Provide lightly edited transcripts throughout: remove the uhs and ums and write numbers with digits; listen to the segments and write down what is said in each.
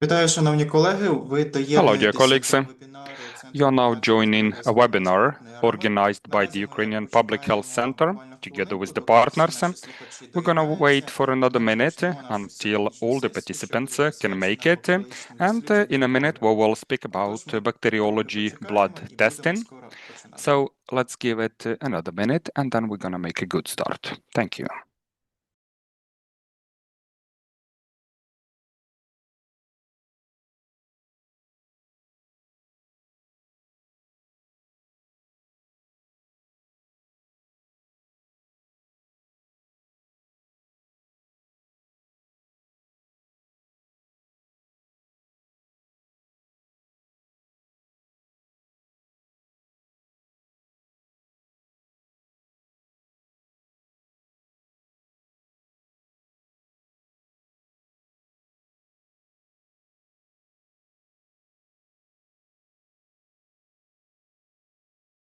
Вітаю, шановні колеги. Ви Hello, dear доєднуєтеся colleagues. до вебінару You are Центру now громадського joining a забезпечення webinar здоров'я. organized by the Наразі ми Ukrainian Public Health почекаємо Center буквально together хвилинку, with the доки всі partners. наші слухачі We're going to доєднаються, wait і for ми another minute розпочнемо нашу until сьогоднішню all the сесію, що participants буде can make присвячена it. профілактичним And in a дослідженням minute, we крові. will speak about Отож, ми хвилинку bacteriology blood почекаємо і будемо testing. скоро починати. So let's give it another minute and then we're going to make a good start. Thank you.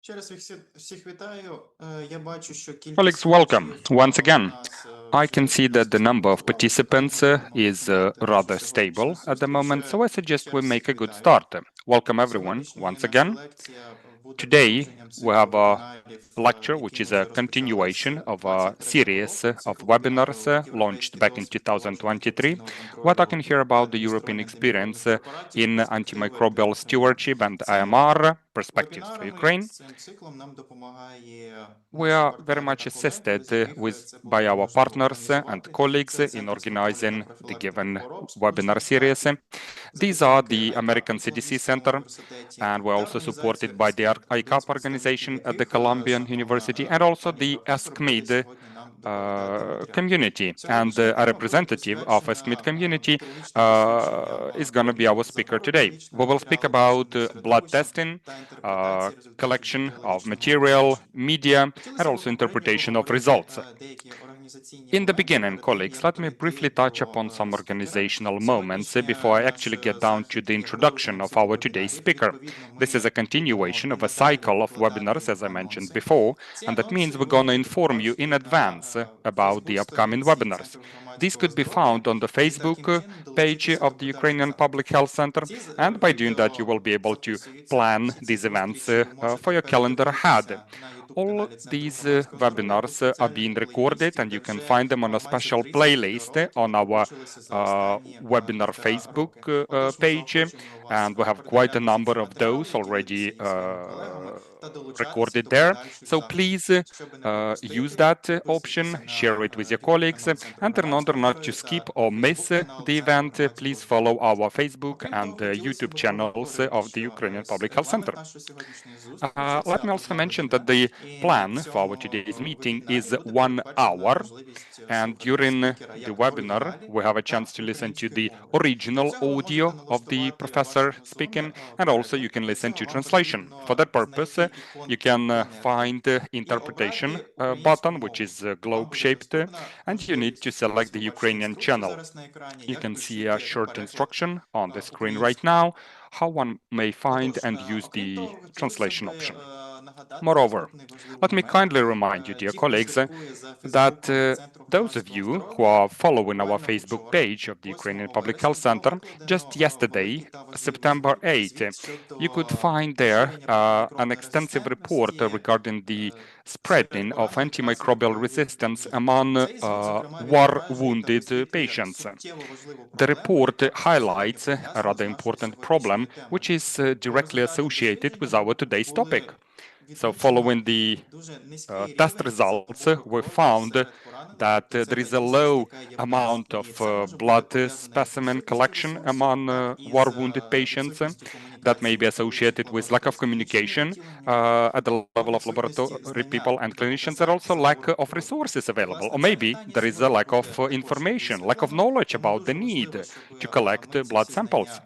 Ще раз всіх вітаю. Я бачу, що кількість Colleagues, welcome слухачів once у again. нас I can see that the number of participants is rather stable at the moment, so I suggest we make a good start. Welcome everyone once again. Today we have a lecture which is a continuation of a series of webinars launched back in 2023. We're talking here about the European experience in antimicrobial stewardship and IMR perspectives for Ukraine. We are very much assisted by our partners and colleagues in organizing the given webinar series. These are the American CDC Center, and we're also supported by the ICAP organization at the Columbian University and also the ESCMID community. And a representative of ESCMID community is going to be our speaker today. We will speak about blood testing, collection of material, media, and also interpretation of results. In the beginning, colleagues, let me briefly touch upon some organizational moments before I actually get down to the introduction of our today's speaker. This is a continuation of a cycle of webinars, as I mentioned before, and that means we're going to inform you in advance about the upcoming webinars. These could be found on the Facebook page of the Ukrainian Public Health Center, and by doing that, you will be able to plan these events for your calendar ahead. All these webinars are being recorded, and you can find them on a special playlist on our webinar Facebook page, and we have quite a number of those already recorded there. So please use that option, share it with your colleagues, and in order not to skip or miss the event, please follow our Facebook and YouTube channels of the Ukrainian Public Health Center. Let me also mention that the plan for our today's meeting is 1 hour, and during the webinar we have a chance to listen to the original audio of the professor speaking, and also you can listen to translation. For that purpose, you can find the interpretation button, which is globe-shaped, and you need to select the Ukrainian channel. You can see a short instruction on the screen right now, how one may find and use the translation option. Moreover, let me kindly remind you, dear colleagues, that those of you who are following our Facebook page of the Ukrainian Public Health Center, just yesterday, September 8, you could find there an extensive report regarding the spreading of antimicrobial resistance among war-wounded patients. The report highlights a rather important problem, which is directly associated with our today's topic. So following the test results, we found that there is a low amount of blood specimen collection among war-wounded patients that may be associated with lack of communication at the level of laboratory people and clinicians, and also lack of resources available. Or maybe there is a lack of information, lack of knowledge about the need to collect blood samples.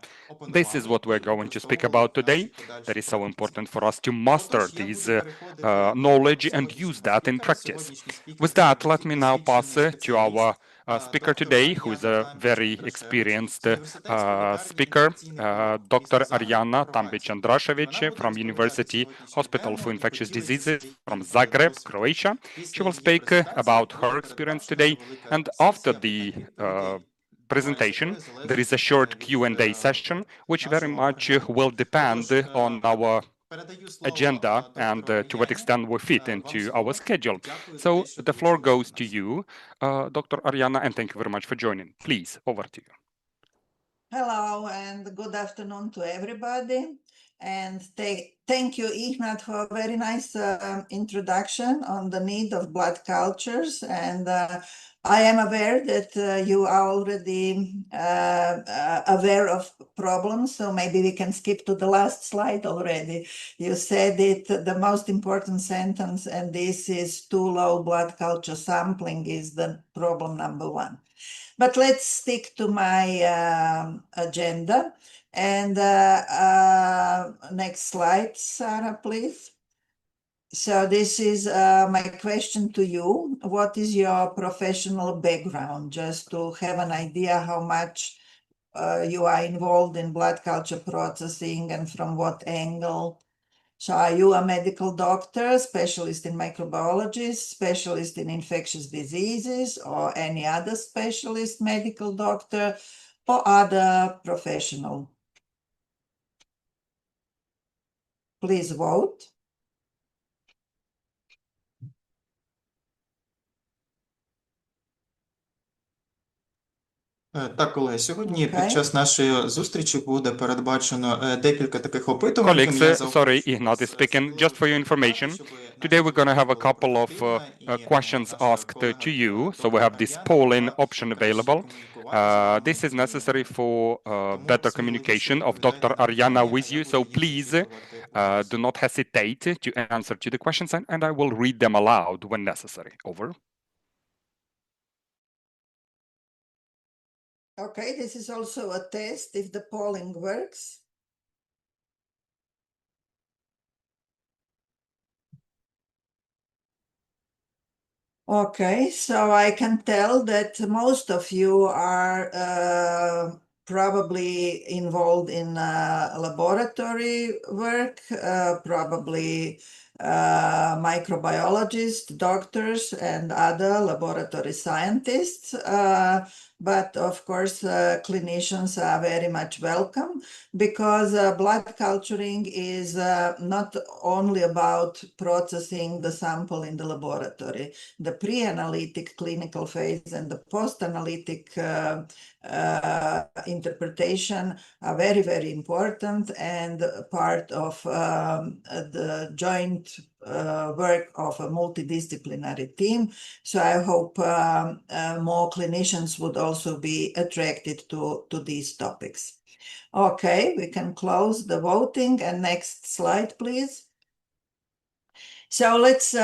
This is what we're going to speak about today. That is so important for us to master these knowledge and use that in practice. With that, let me now pass to our speaker today, who is a very experienced speaker, Dr. Arjana Tambić-Andrašević from University Hospital for Infectious Diseases from Zagreb, Croatia. She will speak about her experience today, and after the presentation, there is a short Q&A session, which very much will depend on our agenda and to what extent we fit into our schedule. So the floor goes to you, Dr. Arjana, and thank you very much for joining. Please, over to you. Hello and good afternoon to everybody. And thank you, Ignat, for a very nice introduction on the need of blood cultures. And I am aware that you are already aware of problems, so maybe we can skip to the last slide already. You said it, the most important sentence, and this is too low blood culture sampling is the problem number one. But let's stick to my agenda. And next slide, Sarah, please. So this is my question to you. What is your professional background? Just to have an idea how much you are involved in blood culture processing and from what angle. So are you a medical doctor, specialist in microbiology, specialist in infectious diseases, or any other specialist medical doctor, or other professional? Please vote. Так, колеги, сьогодні під час нашої зустрічі буде передбачено декілька таких опитувань. Colleagues, sorry, Ignat is speaking. Just for your information, today we're going to have a couple of questions asked to you. So we have this polling option available. This is necessary for better communication of Dr. Arjana with you. So please do not hesitate to answer to the questions, and I will read them aloud when necessary. Over. Okay, this is also a test if the polling works. Okay, so I can tell that most of you are probably involved in laboratory work, probably microbiologists, doctors, and other laboratory scientists. But of course, clinicians are very much welcome, because blood culturing is not only about processing the sample in the laboratory. The pre-analytic clinical phase and the post-analytic interpretation are very, very important and part of the joint work of a multidisciplinary team. So I hope more clinicians would also be attracted to these topics. Okay, we can close the voting, and next slide, please. So let's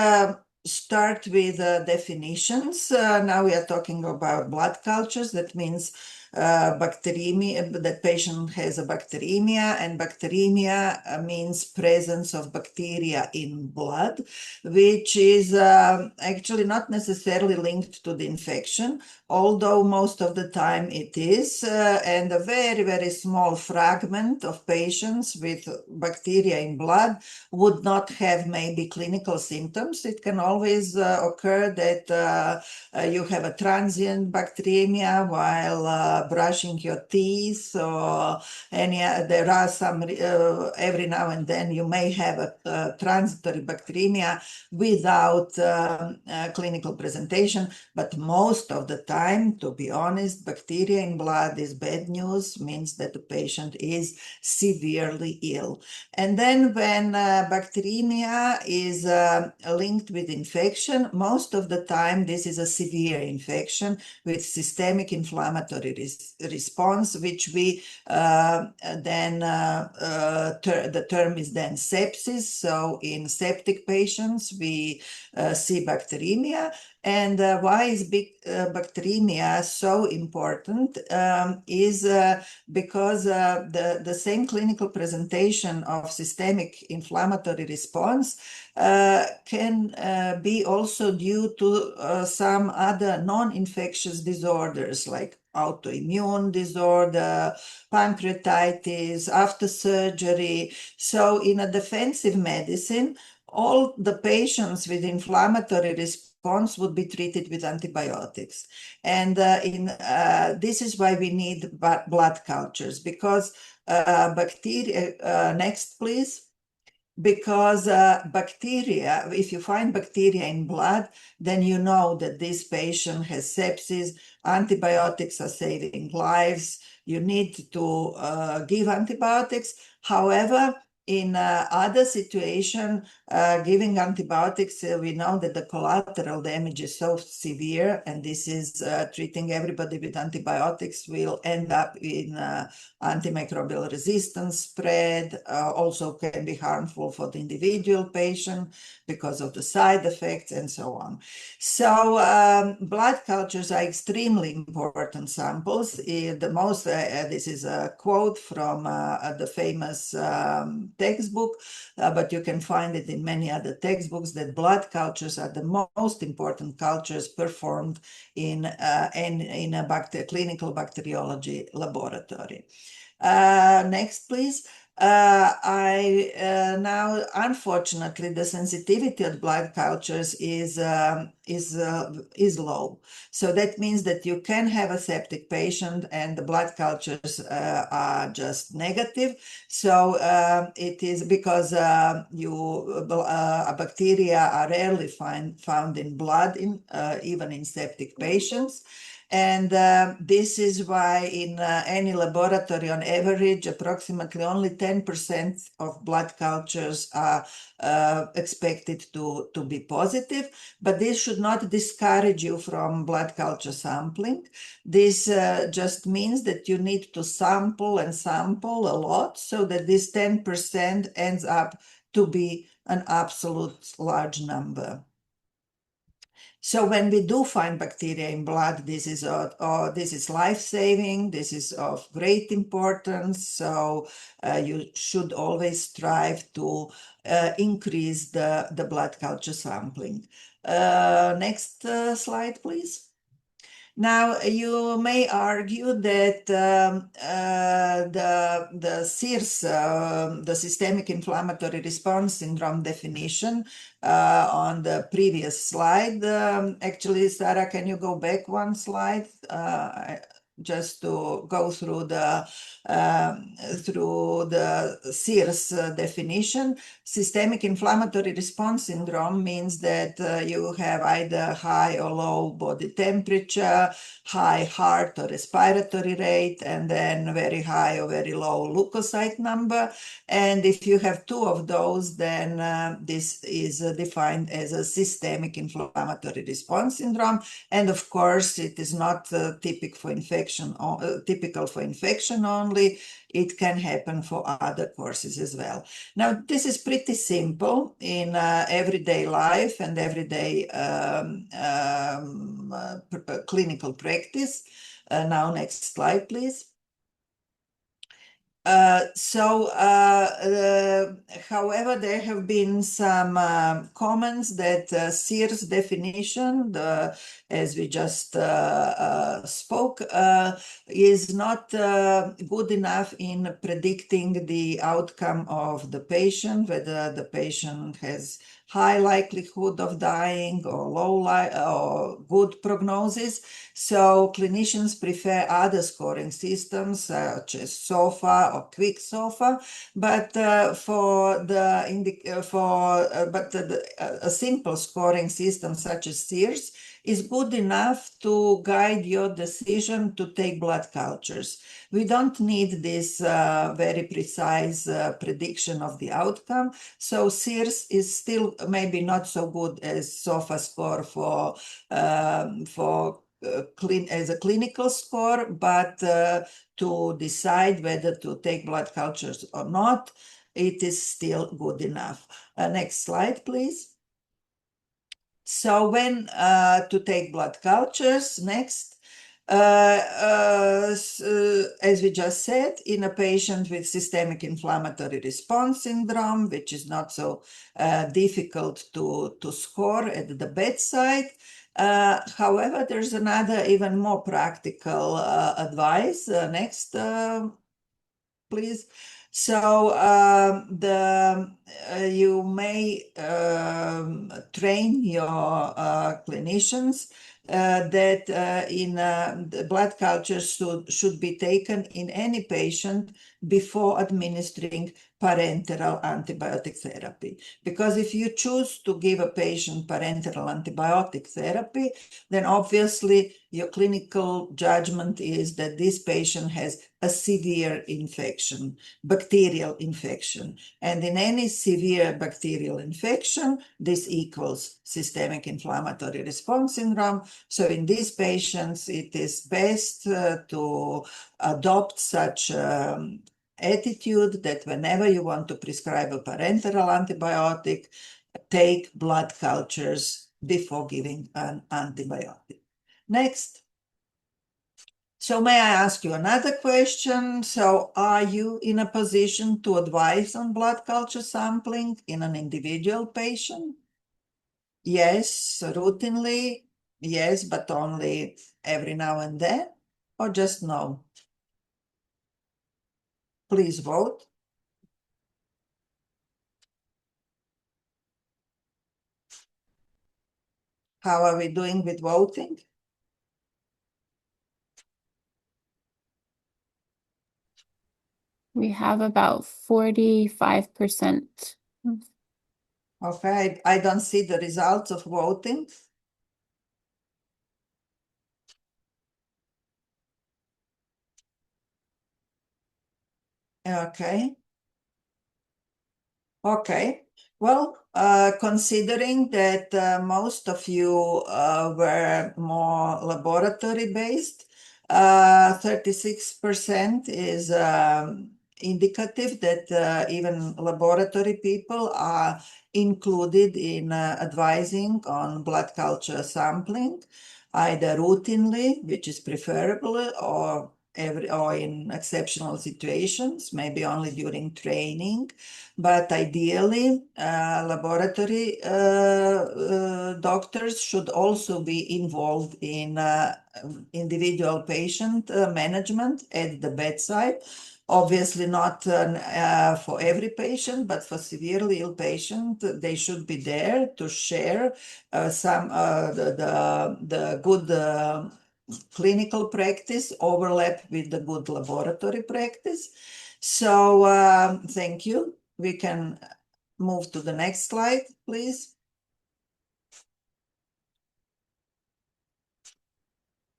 start with definitions. Now we are talking about blood cultures. That means bacteremia, the patient has a bacteremia, and bacteremia means presence of bacteria in blood, which is actually not necessarily linked to the infection, although most of the time it is, and a very, very small fragment of patients with bacteria in blood would not have maybe clinical symptoms. It can always occur that you have a transient bacteremia while brushing your teeth, or there are some, every now and then you may have a transitory bacteremia without clinical presentation, but most of the time, to be honest, bacteria in blood is bad news, means that the patient is severely ill. And then when bacteremia is linked with infection, most of the time this is a severe infection with systemic inflammatory response, which we then, the term is then sepsis. So in septic patients, we see bacteremia. And why is bacteremia so important is because the same clinical presentation of systemic inflammatory response can be also due to some other non-infectious disorders like autoimmune disorder, pancreatitis, after surgery. So in a defensive medicine, all the patients with inflammatory response response would be treated with antibiotics. And this is why we need blood cultures, because bacteria, next please. Because bacteria, if you find bacteria in blood, then you know that this patient has sepsis. Antibiotics are saving lives. You need to give antibiotics. However, in other situation, giving antibiotics, we know that the collateral damage is so severe, and this is treating everybody with antibiotics will end up in antimicrobial resistance spread, also can be harmful for the individual patient because of the side effects and so on. So blood cultures are extremely important samples. This is a quote from the famous textbook, but you can find it in many other textbooks, that blood cultures are the most important cultures performed in a clinical bacteriology laboratory. Next, please. Now, unfortunately, the sensitivity of blood cultures is low. So that means that you can have a septic patient and the blood cultures are just negative. So it is because bacteria are rarely found in blood, even in septic patients. And this is why in any laboratory, on average, approximately only 10% of blood cultures are expected to be positive. But this should not discourage you from blood culture sampling. This just means that you need to sample and sample a lot so that this 10% ends up to be an absolute large number. So when we do find bacteria in blood, this is life-saving. This is of great importance. So you should always strive to increase the blood culture sampling. Next slide, please. Now, you may argue that the SIRS, the systemic inflammatory response syndrome definition on the previous slide, actually, Sarah, can you go back one slide? Just to go through the SIRS definition. Systemic inflammatory response syndrome means that you have either high or low body temperature, high heart or respiratory rate, and then very high or very low leukocyte number. And if you have two of those, then this is defined as a systemic inflammatory response syndrome. And of course, it is not typical for infection only. It can happen for other courses as well. Now, this is pretty simple in everyday life and everyday clinical practice. Now, next slide, please. However, there have been some comments that SIRS definition, as we just spoke, is not good enough in predicting the outcome of the patient, whether the patient has high likelihood of dying or or good prognosis. So clinicians prefer other scoring systems such as SOFA or Quick SOFA, but a simple scoring system such as SIRS is good enough to guide your decision to take blood cultures. We don't need this very precise prediction of the outcome. So SIRS is still maybe not so good as SOFA score as a clinical score, but to decide whether to take blood cultures or not, it is still good enough. Next slide, please. So when to take blood cultures, next. As we just said, in a patient with systemic inflammatory response syndrome, which is not so difficult to score at the bedside. However, there's another even more practical advice. Next, please. So you may train your clinicians that the blood cultures should be taken in any patient before administering parenteral antibiotic therapy. Because if you choose to give a patient parenteral antibiotic therapy, then obviously your clinical judgment is that this patient has a severe infection, bacterial infection. And in any severe bacterial infection, this equals systemic inflammatory response syndrome. So in these patients, it is best to adopt such attitude that whenever you want to prescribe a parenteral antibiotic, take blood cultures before giving an antibiotic. Next. So may I ask you another question? So are you in a position to advise on blood culture sampling in an individual patient? Yes, routinely. Yes, but only every now and then, or just no? Please vote. How are we doing with voting? We have about 45%. Okay, I don't see the results of voting. Okay. Okay. Well, considering that most of you were more laboratory-based, 36% is indicative that even laboratory people are included in advising on blood culture sampling, either routinely, which is preferable, or in exceptional situations, maybe only during training. But ideally, laboratory doctors should also be involved in individual patient management at the bedside. Obviously not for every patient, but for severely ill patient, they should be there to share some the good clinical practice overlap with the good laboratory practice. So thank you. We can move to the next slide, please.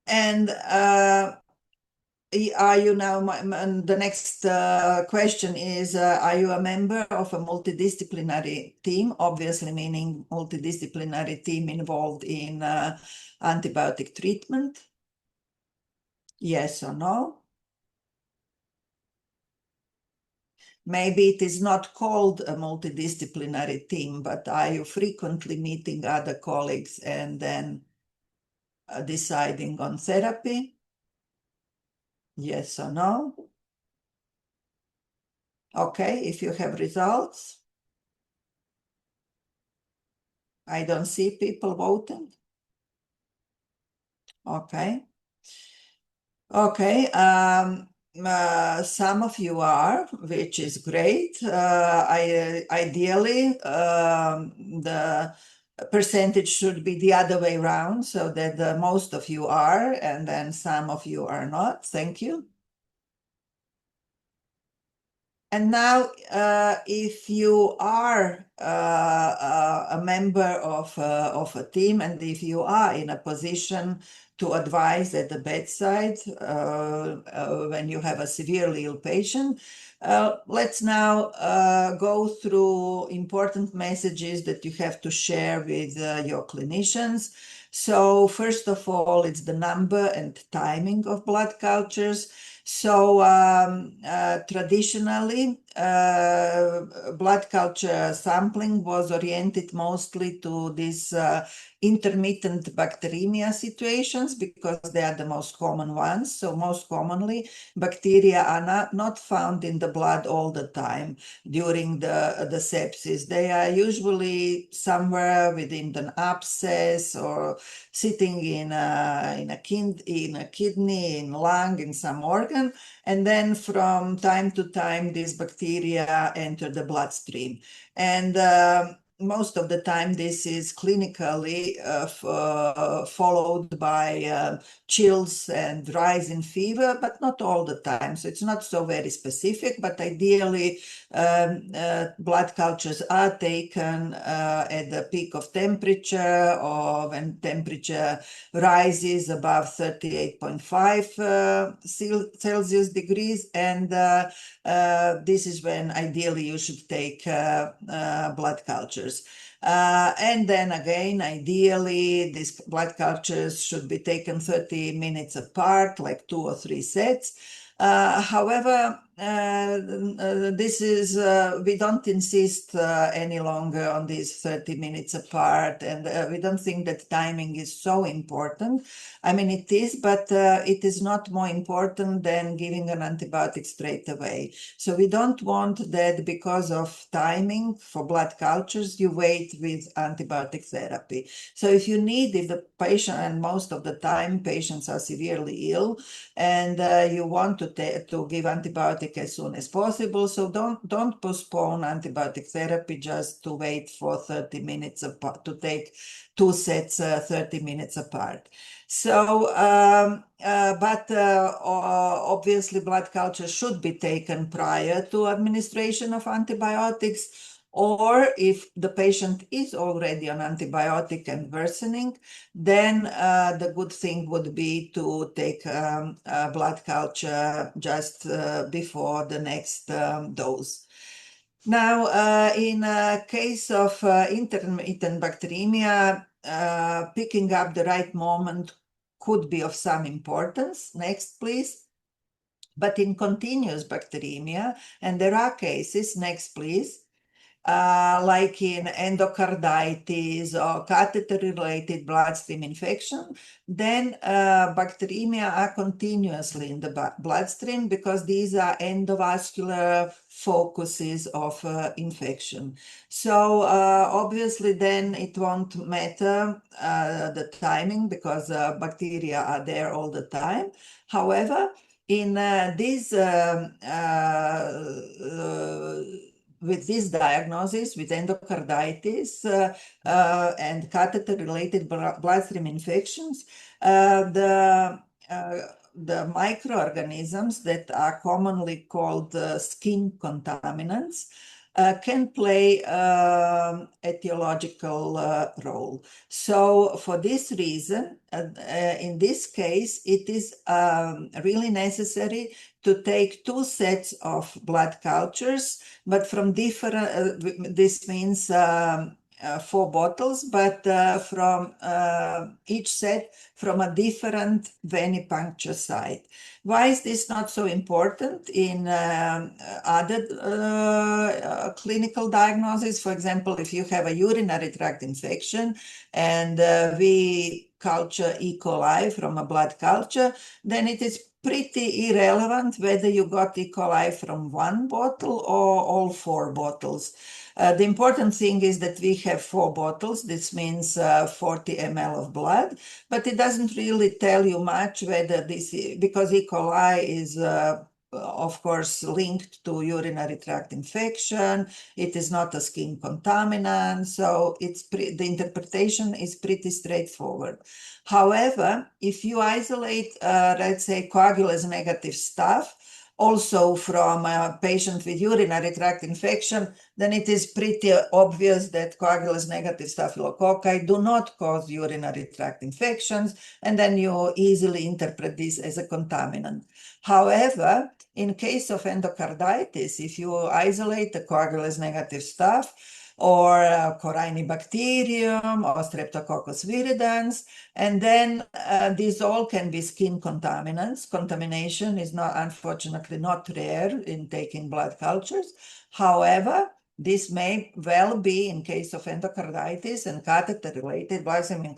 And are you now, the next question is, are you a member of a multidisciplinary team? Obviously meaning multidisciplinary team involved in antibiotic treatment? Yes or no? Maybe it is not called a multidisciplinary team, but are you frequently meeting other colleagues and then deciding on therapy? Yes or no? Okay, if you have results. I don't see people voting. Okay. Okay, some of you are, which is great. Ideally, the percentage should be the other way around, so that most of you are, and then some of you are not. Thank you. And now, if you are a member of a team, and if you are in a position to advise at the bedside when you have a severely ill patient, let's now go through important messages that you have to share with your clinicians. So first of all, it's the number and timing of blood cultures. So traditionally, blood culture sampling was oriented mostly to this intermittent bacteremia situations because they are the most common ones. So most commonly, bacteria are not found in the blood all the time during the sepsis. They are usually somewhere within an abscess or sitting in a kidney, in lung, in some organ. And then from time to time, these bacteria enter the bloodstream. And most of the time, this is clinically followed by chills and rise in fever, but not all the time. So it's not so very specific, but ideally, blood cultures are taken at the peak of temperature or when temperature rises above 38.5 Celsius degrees. And this is when ideally you should take blood cultures. And then again, ideally, these blood cultures should be taken 30 minutes apart, like 2 or 3 sets. However, this is, we don't insist any longer on these 30 minutes apart, and we don't think that timing is so important. I mean, it is, but it is not more important than giving an antibiotic straight away. So we don't want that because of timing for blood cultures, you wait with antibiotic therapy. So if you need, if the patient, and most of the time patients are severely ill, and you want to give antibiotic as soon as possible, so don't postpone antibiotic therapy just to wait for 30 minutes apart, to take 2 sets 30 minutes apart. So, obviously blood culture should be taken prior to administration of antibiotics, or if the patient is already on antibiotic and worsening, then the good thing would be to take blood culture just before the next dose. Now, in case of intermittent bacteremia, picking up the right moment could be of some importance. Next, please. But in continuous bacteremia, and there are cases, next, please, like in endocarditis or catheter-related bloodstream infection, then bacteremia are continuously in the bloodstream because these are endovascular focuses of infection. So obviously then it won't matter the timing because bacteria are there all the time. However, in with this diagnosis, with endocarditis and catheter-related bloodstream infections, the microorganisms that are commonly called skin contaminants can play etiological role. So for this reason, in this case, it is really necessary to take 2 sets of blood cultures, but from different, this means 4 bottles, but from each set from a different venipuncture site. Why is this not so important in other clinical diagnoses? For example, if you have a urinary tract infection and we culture E. coli from a blood culture, then it is pretty irrelevant whether you got E. coli from 1 bottle or all 4 bottles. The important thing is that we have 4 bottles. This means 40 ml of blood, but it doesn't really tell you much whether this is, because E. coli is of course linked to urinary tract infection. It is not a skin contaminant, so it's the interpretation is pretty straightforward. However, if you isolate, let's say, coagulase negative staph, also from a patient with urinary tract infection, then it is pretty obvious that coagulase negative staphylococci do not cause urinary tract infections, and then you easily interpret this as a contaminant. However, in case of endocarditis, if you isolate the coagulase negative staph, or Corynebacterium or Streptococcus viridans, and then these all can be skin contaminants. Contamination is not, unfortunately, not rare in taking blood cultures. However, This may well be in case of endocarditis and catheter-related bloodstream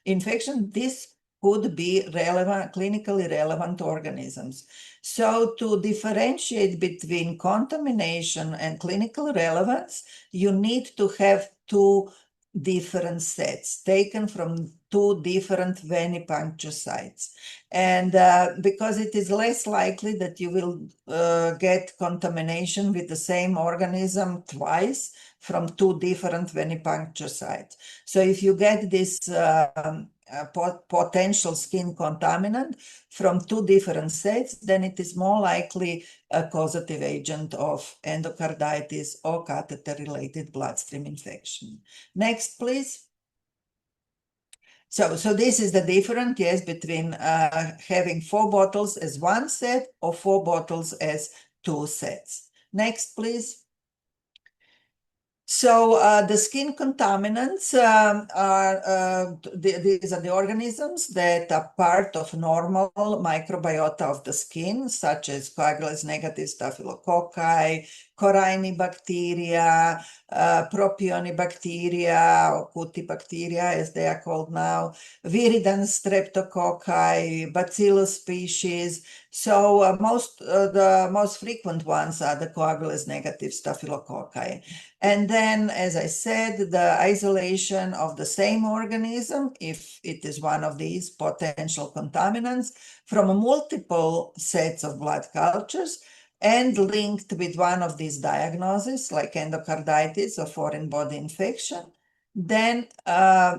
infection. This could be relevant, clinically relevant organisms. So to differentiate between contamination and clinical relevance, you need to have two different sets taken from two different venipuncture sites. And because it is less likely that you will get contamination with the same organism twice from two different venipuncture sites. So if you get this potential skin contaminant from two different sets, then it is more likely a causative agent of endocarditis or catheter-related bloodstream infection. Next, please. So this is the difference, yes, between having 4 bottles as one set or 4 bottles as 2 sets. Next, please. So the skin contaminants these are the organisms that are part of normal microbiota of the skin, such as coagulase negative staphylococci, Corynebacteria, Propionibacteria, or Cutibacteria as they are called now, Viridans streptococci, Bacillus species. So the most frequent ones are the coagulase negative staphylococci. And then, as I said, the isolation of the same organism, if it is one of these potential contaminants, from multiple sets of blood cultures and linked with one of these diagnoses, like endocarditis or foreign body infection, then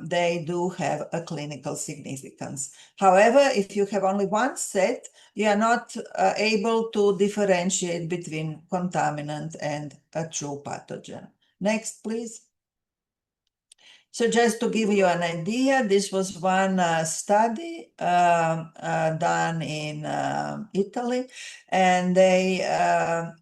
they do have a clinical significance. However, if you have only one set, you are not able to differentiate between contaminant and a true pathogen. Next, please. So just to give you an idea, this was one study done in Italy, and they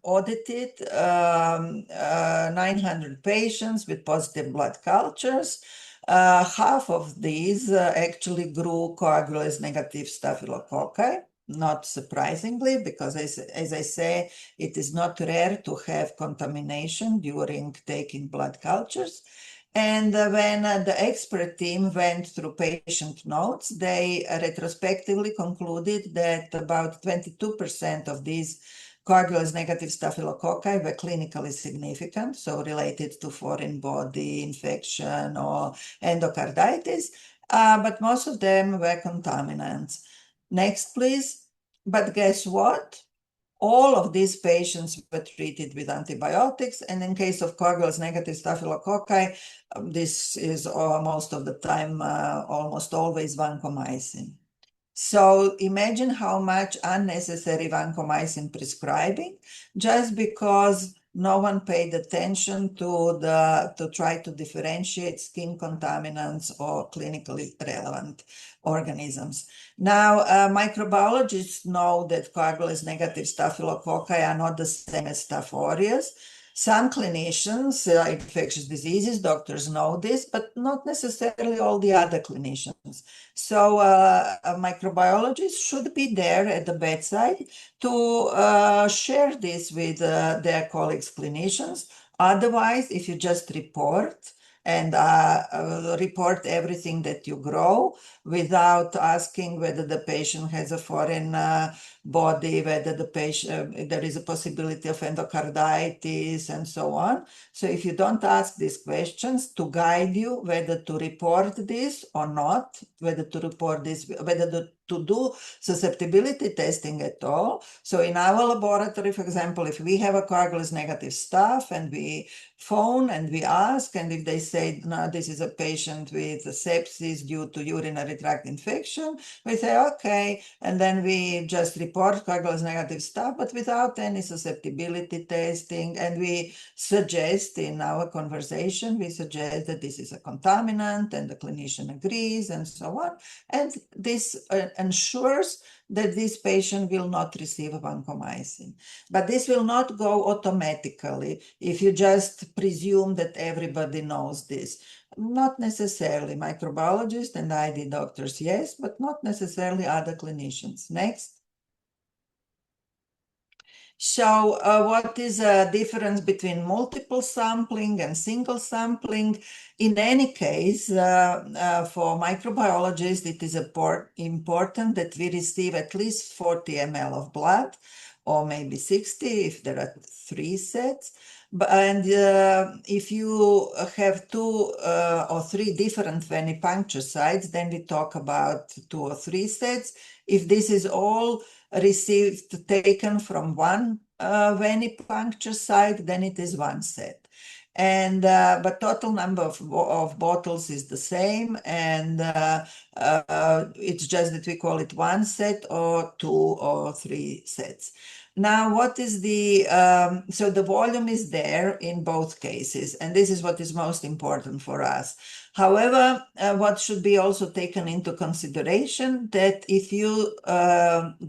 audited 900 patients with positive blood cultures. Half of these actually grew coagulase negative staphylococci, not surprisingly, because as I say, it is not rare to have contamination during taking blood cultures. And when the expert team went through patient notes, they retrospectively concluded that about 22% of these coagulase negative staphylococci were clinically significant, so related to foreign body infection or endocarditis, but most of them were contaminants. Next, please. But guess what? All of these patients were treated with antibiotics, and in case of coagulase negative staphylococci, this is most of the time, almost always vancomycin. So imagine how much unnecessary vancomycin prescribing, just because no one paid attention to try to differentiate skin contaminants or clinically relevant organisms. Now, microbiologists know that coagulase negative staphylococci are not the same as Staph aureus. Some clinicians, infectious diseases, doctors know this, but not necessarily all the other clinicians. So microbiologists should be there at the bedside to share this with their colleagues, clinicians. Otherwise, if you just report and report everything that you grow without asking whether the patient has a foreign body, whether the patient, there is a possibility of endocarditis and so on. So if you don't ask these questions to guide you whether to report this or not, whether to report this, whether to do susceptibility testing at all. So in our laboratory, for example, if we have a coagulase negative staph and we phone and we ask, and if they say, no, this is a patient with sepsis due to urinary tract infection, we say, okay, and then we just report coagulase negative staph, but without any susceptibility testing, and we suggest in our conversation, we suggest that this is a contaminant, and the clinician agrees, and so on, and this ensures that this patient will not receive vancomycin. But this will not go automatically if you just presume that everybody knows this. Not necessarily microbiologists and ID doctors, yes, but not necessarily other clinicians. Next. So what is a difference between multiple sampling and single sampling? In any case, for microbiologists, it is important that we receive at least 40 ml of blood, or maybe 60 if there are 3 sets. And if you have 2 or 3 different venipuncture sites, then we talk about 2 or 3 sets. If this is all received taken from one venipuncture site, then it is 1 set. And but total number of bottles is the same, and it's just that we call it 1 set or 2 or 3 sets. Now, what is the, so the volume is there in both cases, and this is what is most important for us. However, what should be also taken into consideration that if you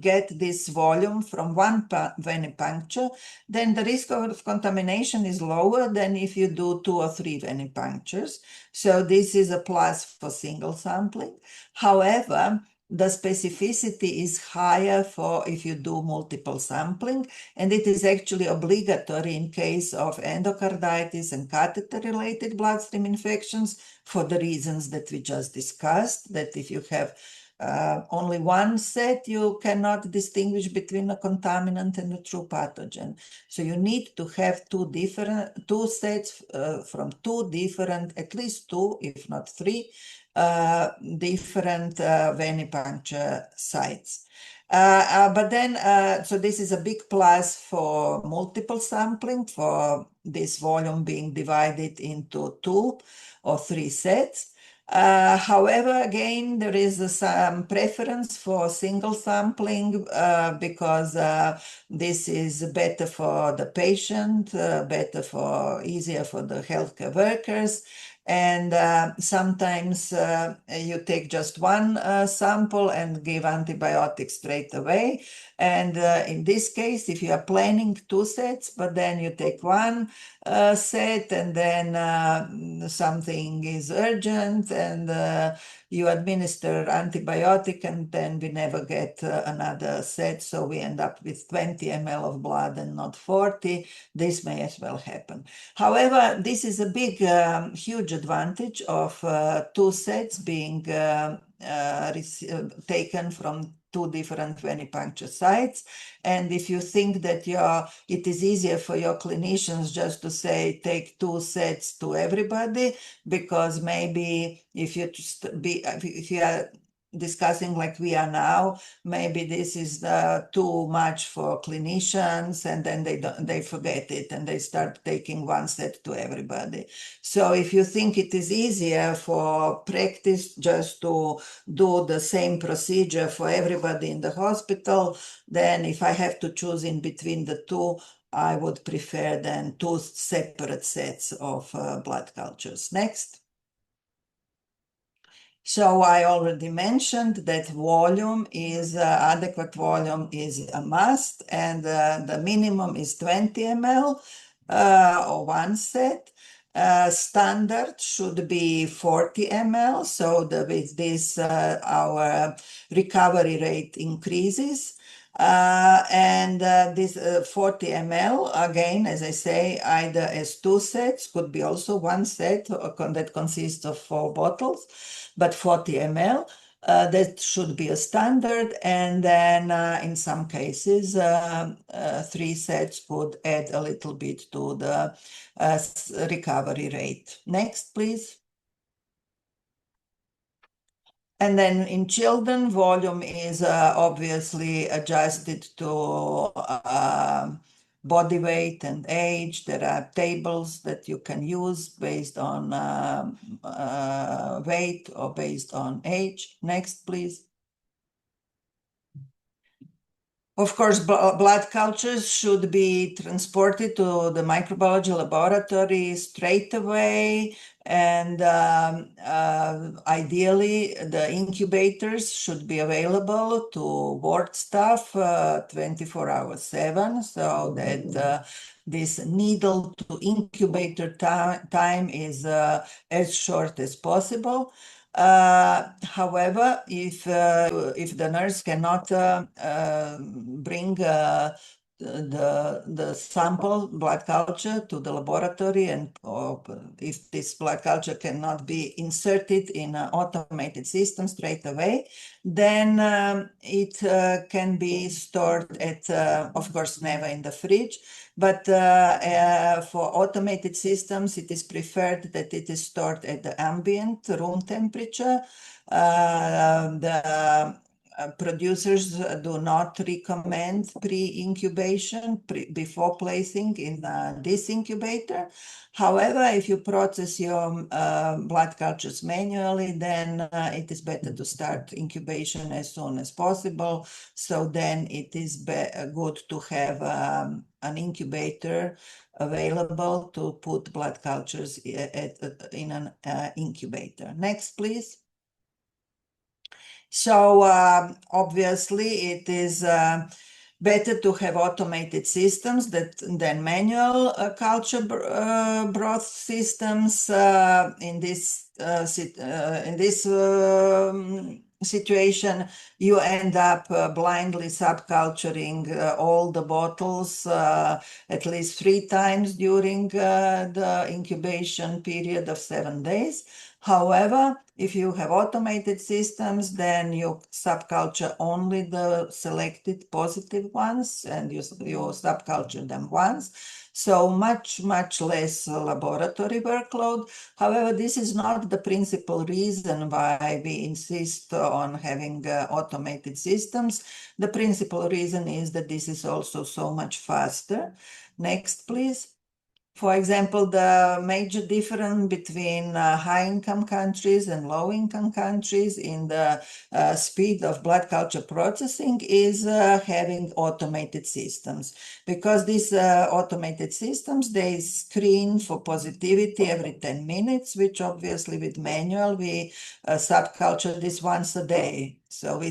get this volume from one venipuncture, then the risk of contamination is lower than if you do 2 or 3 venipunctures. So this is a plus for single sampling. However, the specificity is higher for if you do multiple sampling, and it is actually obligatory in case of endocarditis and catheter-related bloodstream infections for the reasons that we just discussed, that if you have only 1 set, you cannot distinguish between a contaminant and a true pathogen. So you need to have 2 sets from 2 different, at least 2, if not 3, different venipuncture sites. But then, so this is a big plus for multiple sampling, for this volume being divided into 2 or 3 sets. However, again, there is some preference for single sampling because this is better for the patient, easier for the healthcare workers. And sometimes you take just 1 sample and give antibiotics straight away. And in this case, if you are planning 2 sets, but then you take 1 set and then something is urgent and you administer antibiotic and then we never get another set. So we end up with 20 ml of blood and not 40. This may as well happen. However, this is a big, huge advantage of 2 sets being taken from 2 different venipuncture sites. And if you think that it is easier for your clinicians just to say, take 2 sets to everybody, because maybe if you are discussing like we are now, maybe this is too much for clinicians, and then they forget it and they start taking 1 set to everybody. So if you think it is easier for practice just to do the same procedure for everybody in the hospital, then if I have to choose in between the 2, I would prefer then 2 separate sets of blood cultures. Next. So I already mentioned that volume is, adequate volume is a must, and the minimum is 20 ml or 1 set. Standard should be 40 ml, so with this our recovery rate increases. And this 40 ml, again, as I say, either as 2 sets, could be also 1 set that consists of 4 bottles, but 40 ml. That should be a standard, and then in some cases 3 sets could add a little bit to the recovery rate. Next, please. And then in children, volume is obviously adjusted to body weight and age. There are tables that you can use based on weight or based on age. Next, please. Of course, blood cultures should be transported to the microbiology laboratory straight away, and ideally the incubators should be available to ward staff 24/7, so that this needle to incubator time is as short as possible. However, if the nurse cannot bring the sample blood culture to the laboratory, and if this blood culture cannot be inserted in an automated system straight away, then it can be stored at, of course, never in the fridge, but for automated systems, it is preferred that it is stored at the ambient room temperature. The producers do not recommend pre-incubation before placing in this incubator. However, if you process your blood cultures manually, then it is better to start incubation as soon as possible. So then it is good to have an incubator available to put blood cultures in an incubator. Next, please. So obviously it is better to have automated systems than manual culture broth systems. In this situation, you end up blindly subculturing all the bottles at least 3 times during the incubation period of 7 days. However, if you have automated systems, then you subculture only the selected positive ones, and you subculture them once. So much less laboratory workload. However, this is not the principal reason why we insist on having automated systems. The principal reason is that this is also so much faster. Next, please. For example, the major difference between high-income countries and low-income countries in the speed of blood culture processing is having automated systems. Because these automated systems, they screen for positivity every 10 minutes, which obviously with manual, we subculture this once a day. So we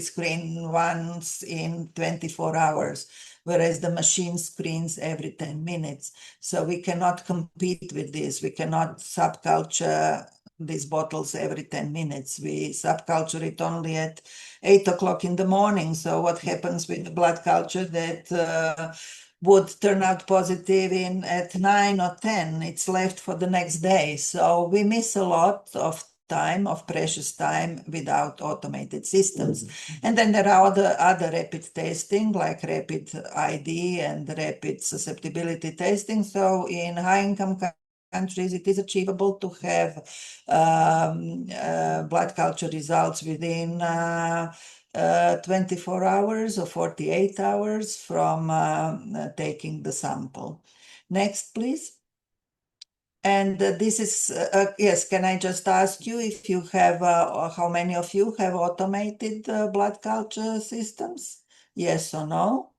screen once in 24 hours. Whereas the machine screens every 10 minutes. So we cannot compete with this. We cannot subculture these bottles every 10 minutes. We subculture it only at 8 o'clock in the morning. So what happens with the blood culture that would turn out positive at 9 or 10? It's left for the next day. So we miss a lot of precious time without automated systems. And then there are other rapid testing like rapid ID and rapid susceptibility testing. So in high-income countries, it is achievable to have blood culture results within 24 hours or 48 hours from taking the sample. Next, please. And this is, yes, can I just ask you if you have, or how many of you have automated blood culture systems? Yes or no?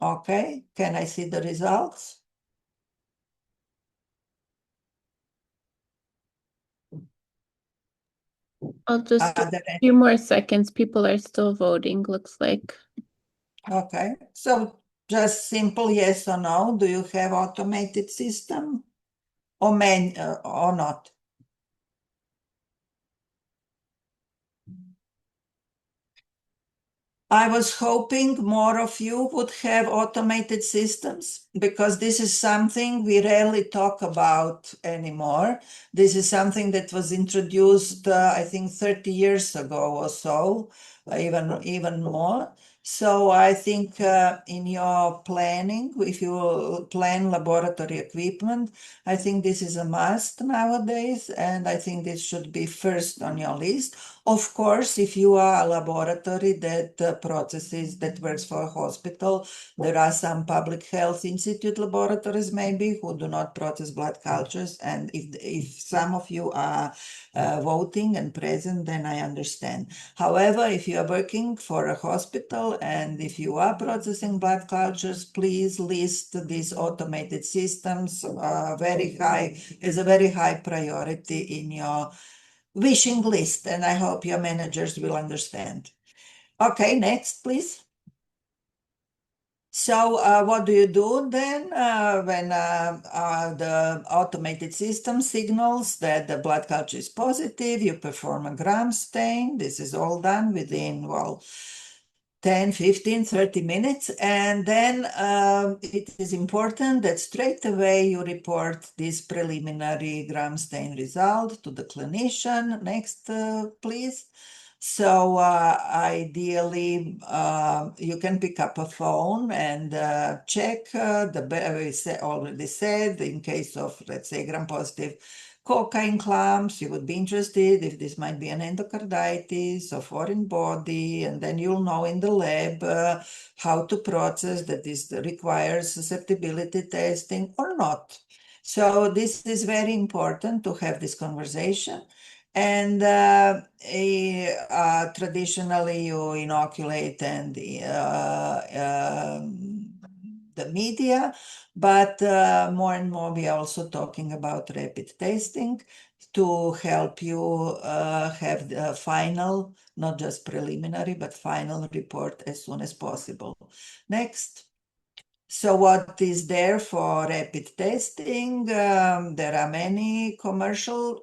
Okay, can I see the results? I'll just do a few more seconds. People are still voting, looks like. Okay, so just simple yes or no. Do you have automated system or not? I was hoping more of you would have automated systems because this is something we rarely talk about anymore. This is something that was introduced, I think, 30 years ago or so, even more. So I think in your planning, if you plan laboratory equipment, I think this is a must nowadays, and I think this should be first on your list. Of course, if you are a laboratory that processes, that works for a hospital, there are some public health institute laboratories maybe who do not process blood cultures, and if some of you are voting and present, then I understand. However, if you are working for a hospital and if you are processing blood cultures, please list these automated systems as a very high priority in your wishing list, and I hope your managers will understand. Okay, next, please. So what do you do then when the automated system signals that the blood culture is positive? You perform a gram stain. This is all done within, well, 10, 15, 30 minutes. And then it is important that straight away you report this preliminary gram stain result to the clinician. Next, please. So ideally, you can pick up a phone and check we already said, in case of, let's say, gram-positive cocaine clumps, you would be interested if this might be an endocarditis or foreign body, and then you'll know in the lab how to process that this requires susceptibility testing or not. So this is very important to have this conversation. And traditionally you inoculate and the media, but more and more we are also talking about rapid testing to help you have the final, not just preliminary, but final report as soon as possible. Next. So what is there for rapid testing? There are many commercial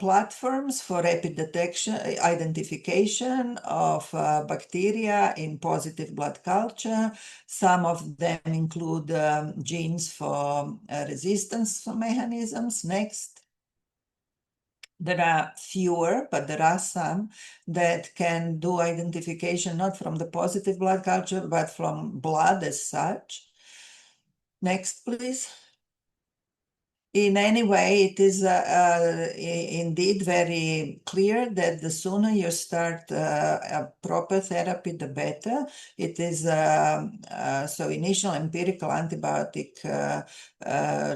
platforms for rapid detection, identification of bacteria in positive blood culture. Some of them include genes for resistance mechanisms. Next. There are fewer, but there are some that can do identification not from the positive blood culture, but from blood as such. Next, please. In any way, it is indeed very clear that the sooner you start a proper therapy, the better. It is so initial empirical antibiotic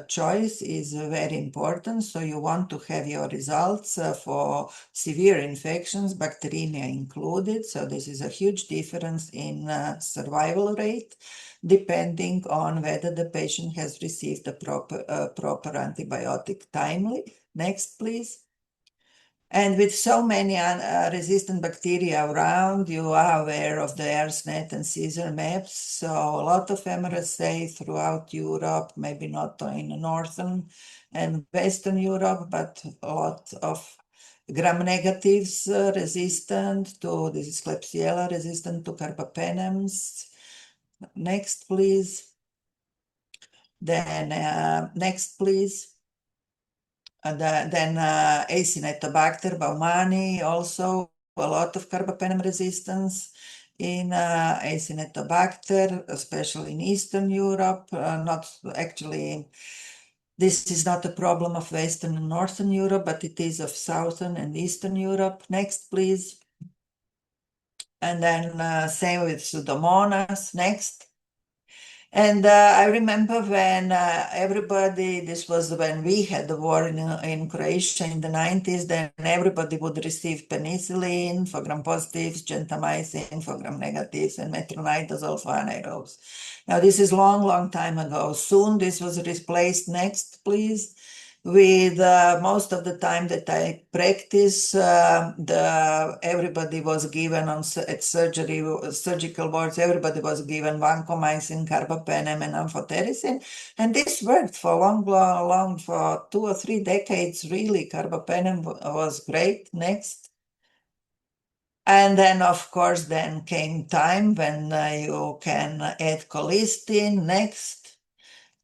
choice is very important. So you want to have your results for severe infections, bacteremia included. So this is a huge difference in survival rate, depending on whether the patient has received the proper antibiotic timely. Next, please. And with so many resistant bacteria around, you are aware of the ARSNet and Caesar maps. So a lot of MRSA throughout Europe, maybe not in Northern and Western Europe, but a lot of gram-negatives resistant to, this is Klebsiella resistant to carbapenems. Next, please. Then next, please. Then Acinetobacter baumannii, also a lot of carbapenem resistance in Acinetobacter, especially in Eastern Europe. Not actually, this is not a problem of Western and Northern Europe, but it is of Southern and Eastern Europe. Next, please. And then same with Pseudomonas. Next. And I remember when everybody, this was when we had the war in Croatia in the 90s, then everybody would receive penicillin for gram-positives, gentamicin for gram-negatives, and metronidazole for anaerobes. Now, this is long, long time ago. Soon this was replaced. Next, please. With most of the time that I practice, everybody was given at surgical wards, everybody was given vancomycin, carbapenem, and amphotericin, and this worked for long, for 2 or 3 decades. Really, carbapenem was great. Next. And then, of course, then came time when you can add colistin. Next.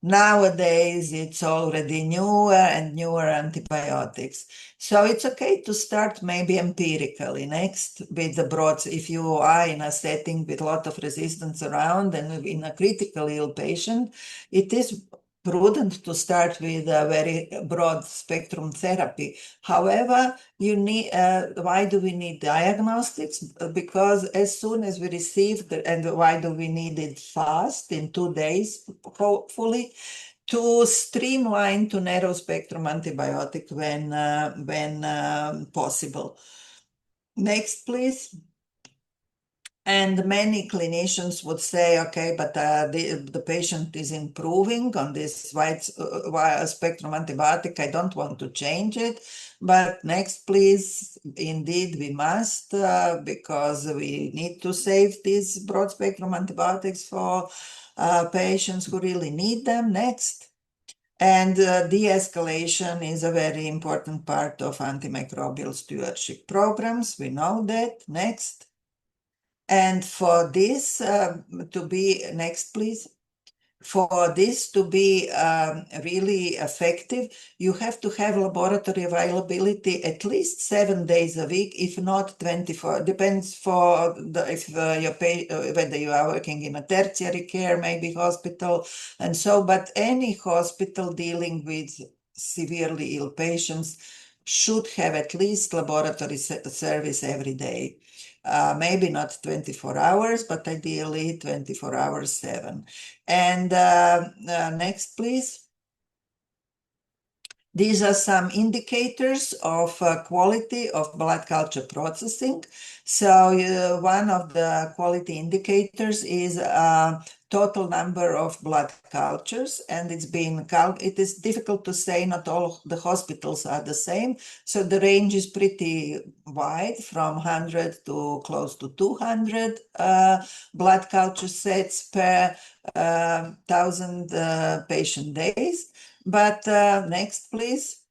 Nowadays, it's already newer and newer antibiotics. So it's okay to start maybe empirically. Next, with the broad, if you are in a setting with a lot of resistance around and in a critically ill patient, it is prudent to start with a very broad spectrum therapy. However, you need, why do we need diagnostics? Because as soon as we receive, and why do we need it fast, in 2 days, hopefully, to streamline to narrow spectrum antibiotic when possible. Next, please. And many clinicians would say, okay, but the patient is improving on this wide spectrum antibiotic. I don't want to change it. But next, please. Indeed, we must, because we need to save these broad spectrum antibiotics for patients who really need them. Next. And de-escalation is a very important part of antimicrobial stewardship programs. We know that. Next. And for this to be, next please, for this to be really effective, you have to have laboratory availability at least 7 days a week, if not 24, depends for whether you are working in a tertiary care, maybe hospital, and so, but any hospital dealing with severely ill patients should have at least laboratory service every day. Maybe not 24 hours, but ideally 24 hours, 7. And next, please. These are some indicators of quality of blood culture processing. So one of the quality indicators is total number of blood cultures, and it is difficult to say, not all the hospitals are the same. So the range is pretty wide, from 100 to close to 200 blood culture sets per 1,000 patient days. But next, please.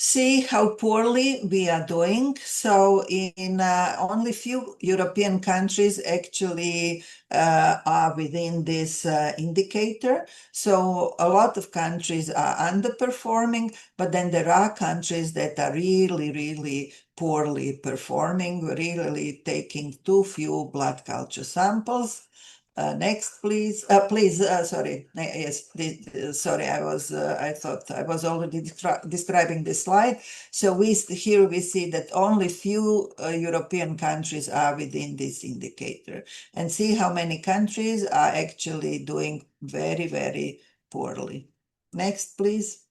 See how poorly we are doing. So in only few European countries actually are within this indicator. So a lot of countries are underperforming, but then there are countries that are really, really poorly performing, really taking too few blood culture samples. Next, please. Sorry. Yes, sorry. I thought I was already describing this slide. So here we see that only few European countries are within this indicator, and see how many countries are actually doing very, very poorly. Next, please.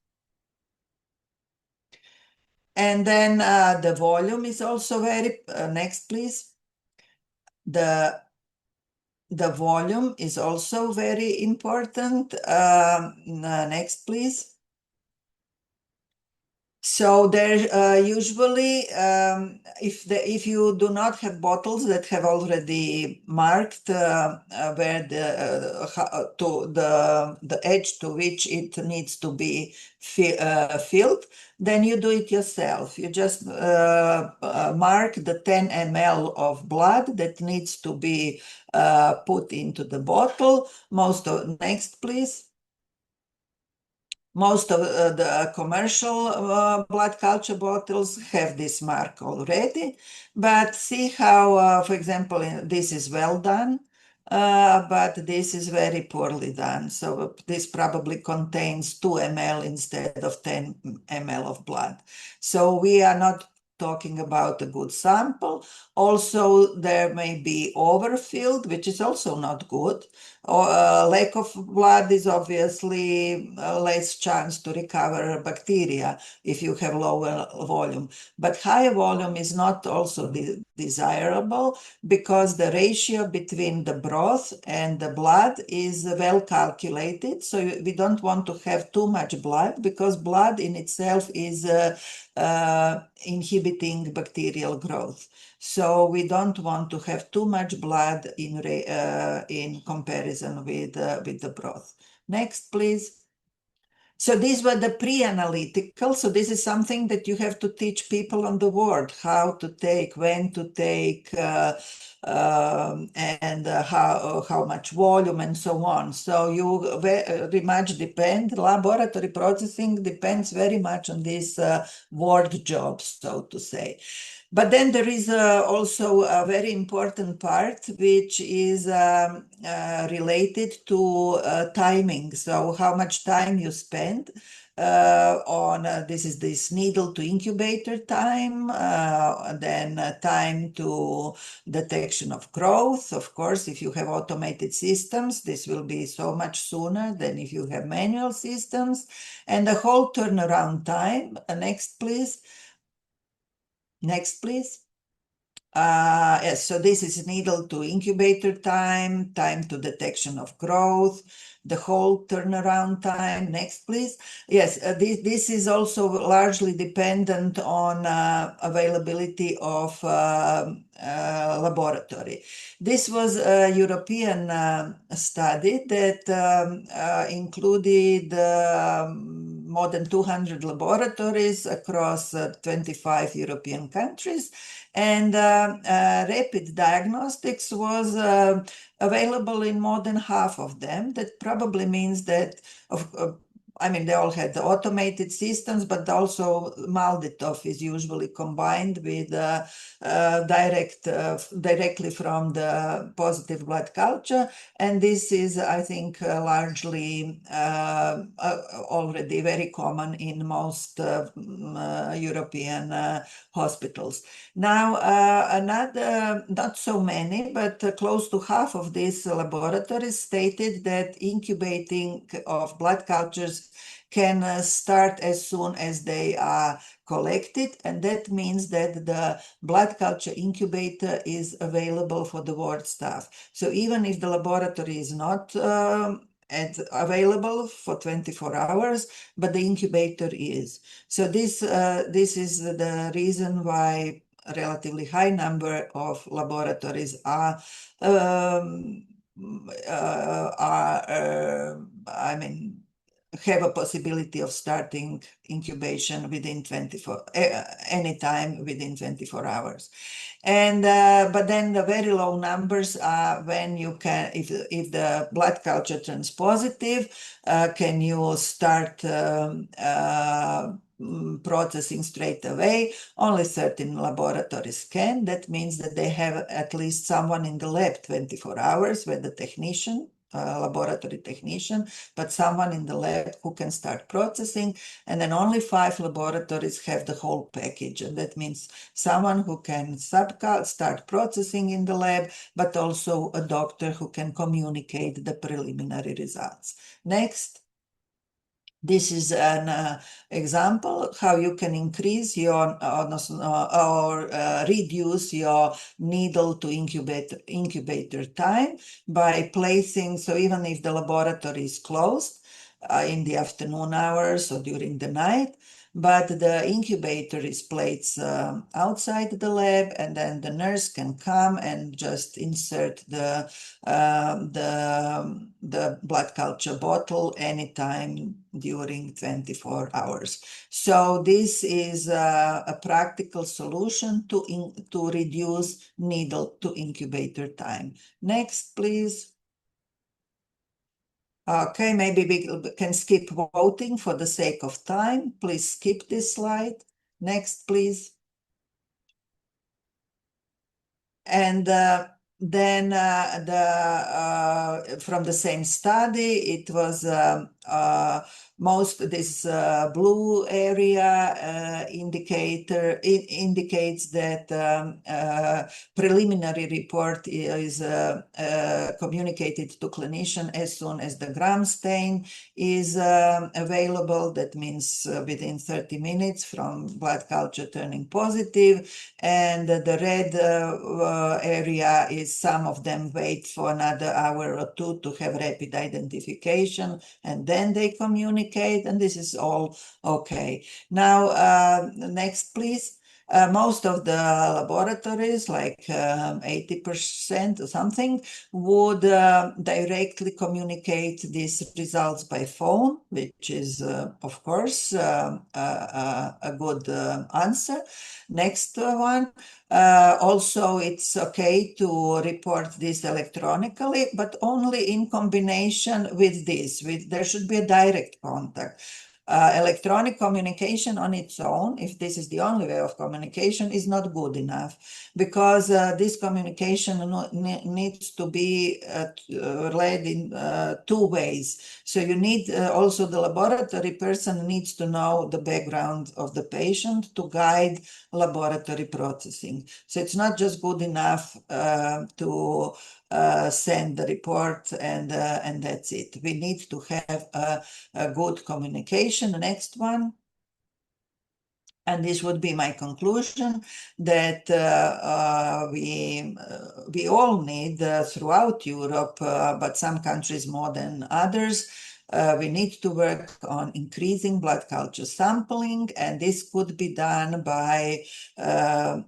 And then the volume is also very. Next, please. The volume is also very important. Next, please. So there usually, if you do not have bottles that have already marked where the edge to which it needs to be filled, then you do it yourself. You just mark the 10 ml of blood that needs to be put into the bottle. Next, please. Most of the commercial blood culture bottles have this mark already, but see how, for example, this is well done, but this is very poorly done. So this probably contains 2 ml instead of 10 ml of blood. So we are not talking about a good sample. Also, there may be overfilled, which is also not good. Lack of blood is obviously less chance to recover bacteria if you have lower volume. But higher volume is not also desirable, because the ratio between the broth and the blood is well calculated. So we don't want to have too much blood, because blood in itself is inhibiting bacterial growth. So we don't want to have too much blood in comparison with the broth. Next, please. So these were the pre-analytical. So this is something that you have to teach people on the ward, how to take, when to take, and how much volume and so on. So you very much depend, laboratory processing depends very much on this ward job, so to say. But then there is also a very important part, which is related to timing. So how much time you spend on, this is this needle to incubator time, then time to detection of growth. Of course, if you have automated systems, this will be so much sooner than if you have manual systems. And the whole turnaround time. Next, please. Next, please. Yes, so this is needle to incubator time, time to detection of growth, the whole turnaround time. Next, please. Yes, this is also largely dependent on availability of laboratory. This was a European study that included more than 200 laboratories across 25 European countries, and rapid diagnostics was available in more than half of them. That probably means that I mean, they all had the automated systems, but also MALDI-TOF is usually combined with directly from the positive blood culture. And this is, I think, largely already very common in most European hospitals. Now, not so many, but close to half of these laboratories stated that incubating of blood cultures can start as soon as they are collected, and that means that the blood culture incubator is available for the ward staff. So even if the laboratory is not available for 24 hours, but the incubator is. So this is the reason why a relatively high number of laboratories are I mean, have a possibility of starting incubation within 24, anytime within 24 hours. And but then the very low numbers are when you can, if the blood culture turns positive, can you start processing straight away? Only 13 laboratories can. That means that they have at least someone in the lab 24 hours with the technician, laboratory technician, but someone in the lab who can start processing. And then only 5 laboratories have the whole package. And that means someone who can start processing in the lab, but also a doctor who can communicate the preliminary results. Next. This is an example how you can increase your or reduce your needle to incubator time by placing, so even if the laboratory is closed in the afternoon hours or during the night, but the incubator is placed outside the lab, and then the nurse can come and just insert the blood culture bottle anytime during 24 hours. So this is a practical solution to reduce needle to incubator time. Next, please. Okay, maybe we can skip voting for the sake of time. Please skip this slide. Next, please. And then from the same study, it was this blue area indicates that preliminary report is communicated to clinician as soon as the gram stain is available. That means within 30 minutes from blood culture turning positive. And the red area is some of them wait for another hour or two to have rapid identification, and then they communicate, and this is all okay. Now, next, please. Most of the laboratories, like 80% or something, would directly communicate these results by phone, which is, of course, a good answer. Next one. Also, it's okay to report this electronically, but only in combination with this. There should be a direct contact. Electronic communication on its own, if this is the only way of communication, is not good enough, because this communication needs to be led in 2 ways. So you need also the laboratory person needs to know the background of the patient to guide laboratory processing. So it's not just good enough to send the report and that's it. We need to have a good communication. Next one. And this would be my conclusion, that we all need throughout Europe, but some countries more than others, we need to work on increasing blood culture sampling, and this could be done by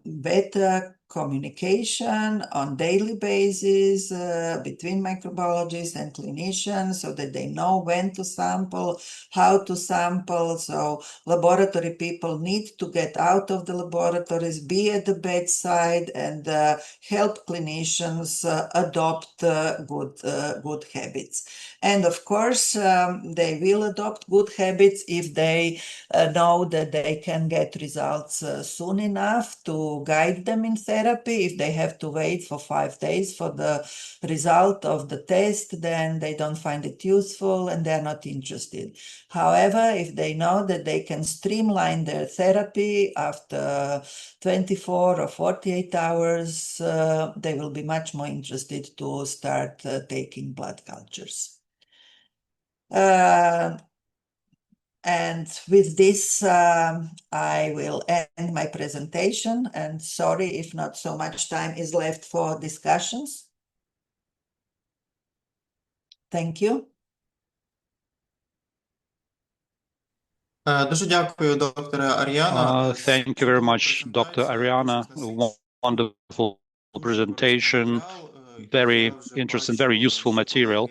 better communication on daily basis between microbiologists and clinicians, so that they know when to sample, how to sample. So laboratory people need to get out of the laboratories, be at the bedside, and help clinicians adopt good habits. And of course, they will adopt good habits if they know that they can get results soon enough to guide them in therapy. If they have to wait for 5 days for the result of the test, then they don't find it useful and they're not interested. However, if they know that they can streamline their therapy after 24 or 48 hours, they will be much more interested to start taking blood cultures. And with this, I will end my presentation, and sorry if not so much time is left for discussions. Thank you. Дуже дякую, докторе Ар'яна. Thank you very much, Dr. Arjana. Wonderful presentation, very interesting, very useful material.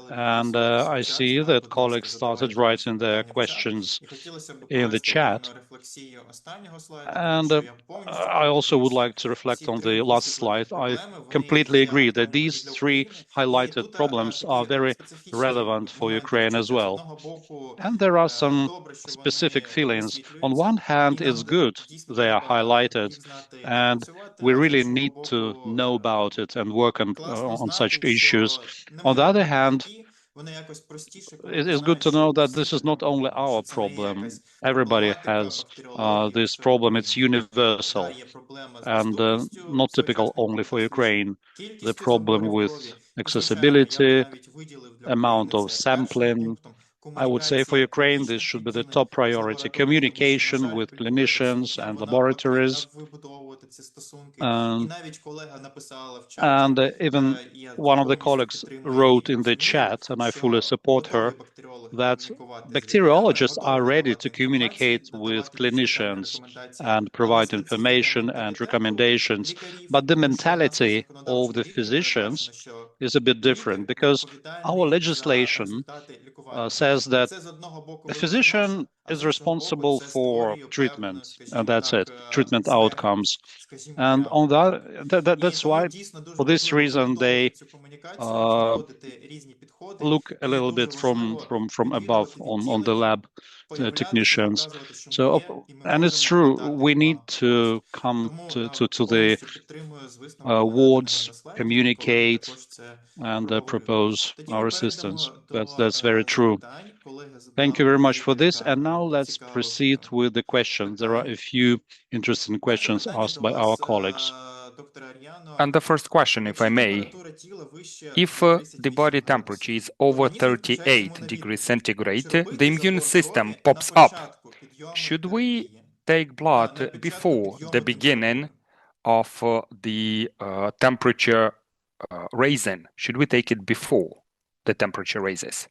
And I see that colleagues started writing their questions in the chat. And I also would like to reflect on the last slide. I completely agree that these three highlighted problems are very relevant for Ukraine as well. And there are some specific feelings. On one hand, it's good they are highlighted, and we really need to know about it and work on such issues. On the other hand, it is good to know that this is not only our problem. Everybody has this problem. It's universal and not typical only for Ukraine. The problem with accessibility, amount of sampling, I would say for Ukraine, this should be the top priority. Communication with clinicians and laboratories. And even one of the colleagues wrote in the chat, and I fully support her, that bacteriologists are ready to communicate with clinicians and provide information and recommendations. But the mentality of the physicians is a bit different, because our legislation says that a physician is responsible for treatment, and that's it, treatment outcomes. And on that's why, for this reason, they look a little bit from above on the lab technicians. So, and it's true, we need to come to the wards, communicate, and propose our assistance. That's very true. Thank you very much for this. And now let's proceed with the questions. There are a few interesting questions asked by our colleagues. And the first question, if I may, if the body temperature is over 38 degrees centigrade, the immune system pops up. Should we take blood before the beginning of the temperature raising? Should we take it before the temperature raises?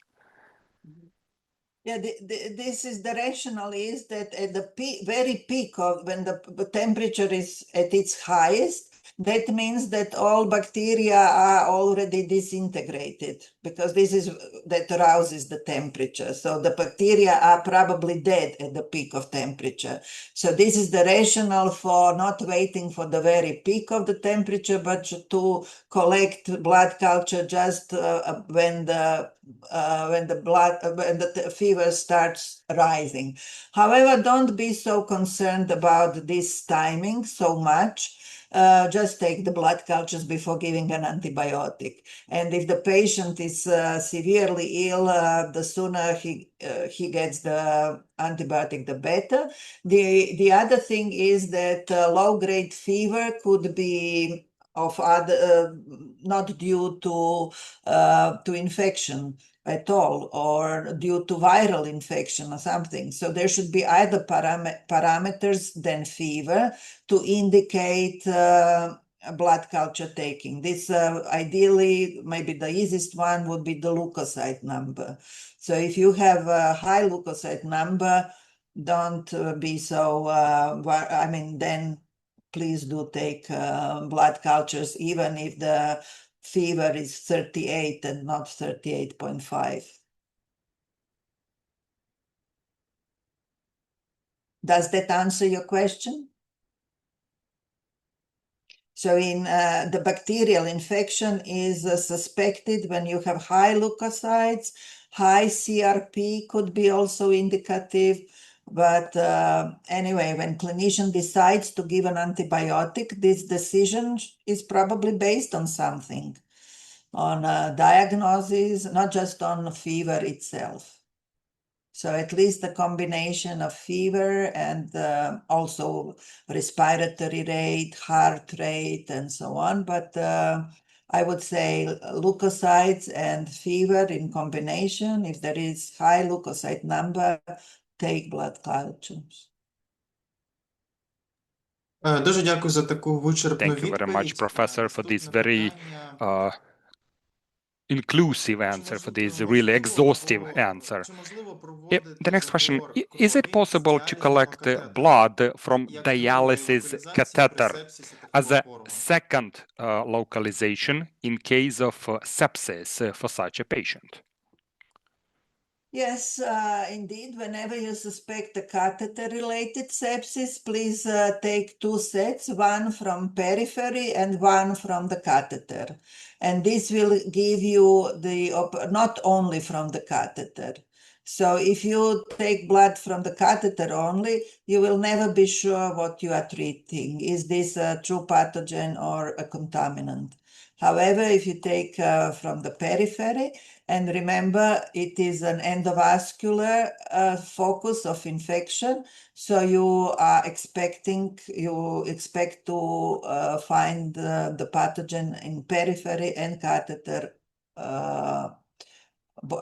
Yeah, this is the rationale is that at the very peak of when the temperature is at its highest, that means that all bacteria are already disintegrated, because this is that arouses the temperature. So the bacteria are probably dead at the peak of temperature. So this is the rationale for not waiting for the very peak of the temperature, but to collect blood culture just when the fever starts rising. However, don't be so concerned about this timing so much. Just take the blood cultures before giving an antibiotic. And if the patient is severely ill, the sooner he gets the antibiotic, the better. The other thing is that low-grade fever could be of other, not due to infection. at all, or due to viral infection or something. So there should be other parameters than fever to indicate blood culture taking. This ideally, maybe the easiest one would be the leukocyte number. So if you have a high leukocyte number, don't be so, then please do take blood cultures, even if the fever is 38 and not 38.5. Does that answer your question? So in the bacterial infection is suspected when you have high leukocytes, high CRP could be also indicative. But anyway, when clinician decides to give an antibiotic, this decision is probably based on something, on diagnosis, not just on fever itself. So at least a combination of fever and also respiratory rate, heart rate, and so on. But I would say leukocytes and fever in combination. If there is high leukocyte number, take blood cultures. Дуже дякую за таку вичерпну Thank you very відповідь. much, Professor, for this Наступне very питання. Inclusive answer, for this really exhaustive answer. The next question, is it possible to collect blood from dialysis catheter as a second localization in case of sepsis for such a patient? Yes, indeed. Whenever you suspect a catheter-related sepsis, please take two sets, one from periphery and one from the catheter. And this will give you not only from the catheter. So if you take blood from the catheter only, you will never be sure what you are treating. Is this a true pathogen or a contaminant? However, if you take from the periphery, and remember, it is an endovascular focus of infection, so you expect to find the pathogen in periphery and catheter